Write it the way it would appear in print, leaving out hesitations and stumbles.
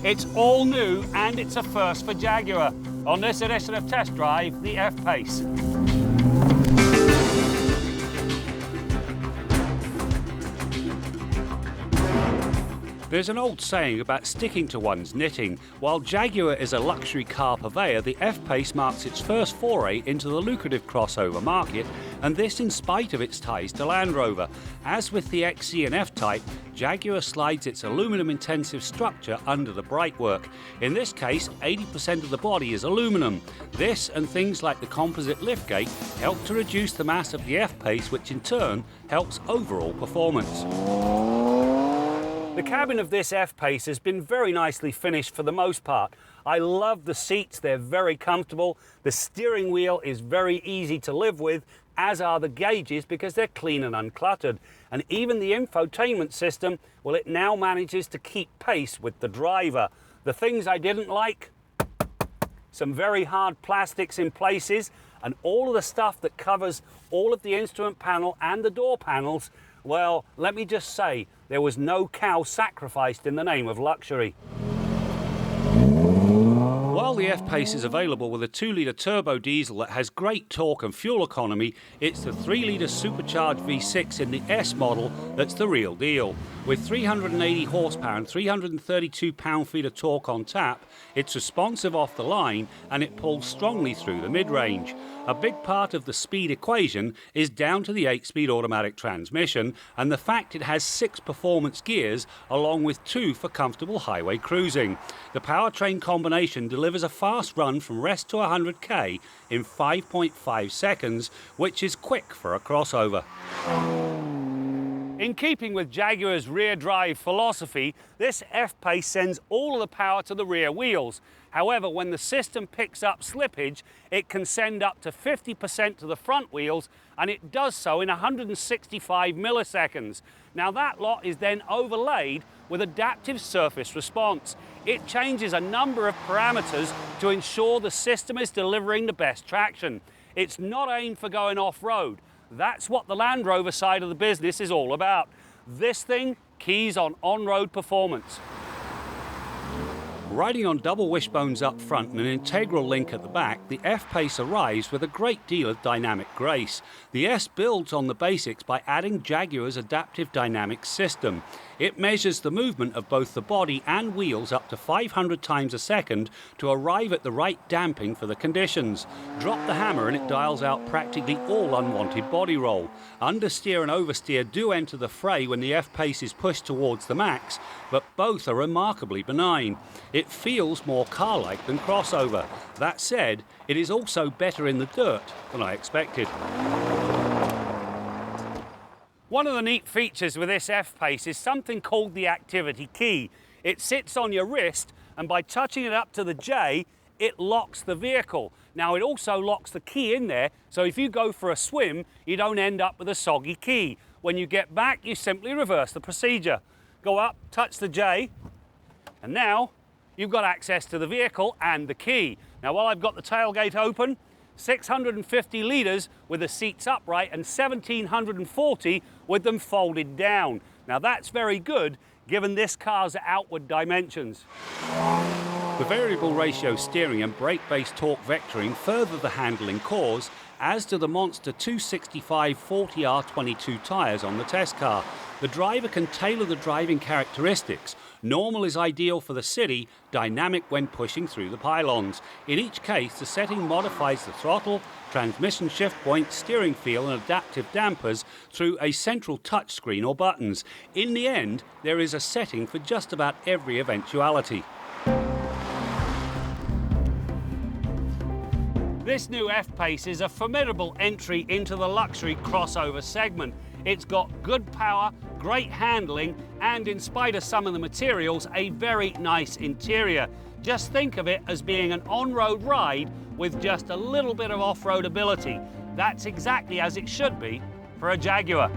It's all new and it's a first for Jaguar. On this edition of Test Drive, the F-Pace. There's an old saying about sticking to one's knitting. While Jaguar is a luxury car purveyor, the F-Pace marks its first foray into the lucrative crossover market, and this in spite of its ties to Land Rover. As with the XC and F-Type, Jaguar slides its aluminum-intensive structure under the brightwork. In this case, 80% of the body is aluminum. This and things like the composite liftgate help to reduce the mass of the F-Pace, which in turn helps overall performance. The cabin of this F-Pace has been very nicely finished for the most part. I love the seats, they're very comfortable. The steering wheel is very easy to live with, as are the gauges because they're clean and uncluttered. And even the infotainment system, well, it now manages to keep pace with the driver. The things I didn't like, some very hard plastics in places, and all of the stuff that covers all of the instrument panel and the door panels, well, let me just say, there was no cow sacrificed in the name of luxury. While the F-Pace is available with a 2-litre turbo diesel that has great torque and fuel economy, it's the 3-litre supercharged V6 in the S model that's the real deal. With 380 horsepower and 332 pound-feet of torque on tap, it's responsive off the line and it pulls strongly through the mid-range. A big part of the speed equation is down to the 8-speed automatic transmission and the fact it has 6 performance gears along with 2 for comfortable highway cruising. The powertrain combination delivers a fast run from rest to 100k in 5.5 seconds, which is quick for a crossover. In keeping with Jaguar's rear drive philosophy, this F-Pace sends all of the power to the rear wheels. However, when the system picks up slippage, it can send up to 50% to the front wheels, and it does so in 165 milliseconds. Now that lot is then overlaid with adaptive surface response. It changes a number of parameters to ensure the system is delivering the best traction. It's not aimed for going off-road. That's what the Land Rover side of the business is all about. This thing keys on-road performance. Riding on double wishbones up front and an integral link at the back, the F-Pace arrives with a great deal of dynamic grace. The S builds on the basics by adding Jaguar's adaptive dynamics system. It measures the movement of both the body and wheels up to 500 times a second to arrive at the right damping for the conditions. Drop the hammer and it dials out practically all unwanted body roll. Understeer and oversteer do enter the fray when the F-Pace is pushed towards the max, but both are remarkably benign. It feels more car-like than crossover. That said, it is also better in the dirt than I expected. One of the neat features with this F-Pace is something called the activity key. It sits on your wrist, and by touching it up to the J, it locks the vehicle. Now, it also locks the key in there, so if you go for a swim, you don't end up with a soggy key. When you get back, you simply reverse the procedure. Go up, touch the J, and now you've got access to the vehicle and the key. Now, while I've got the tailgate open, 650 litres with the seats upright and 1,740 with them folded down. Now, that's very good given this car's outward dimensions. The variable ratio steering and brake-based torque vectoring further the handling cause, as do the monster 265 40R22 tyres on the test car. The driver can tailor the driving characteristics. Normal is ideal for the city, dynamic when pushing through the pylons. In each case, the setting modifies the throttle, transmission shift point, steering feel and adaptive dampers through a central touchscreen or buttons. In the end, there is a setting for just about every eventuality. This new F-Pace is a formidable entry into the luxury crossover segment. It's got good power, great handling, and in spite of some of the materials, a very nice interior. Just think of it as being an on-road ride with just a little bit of off-road ability. That's exactly as it should be for a Jaguar.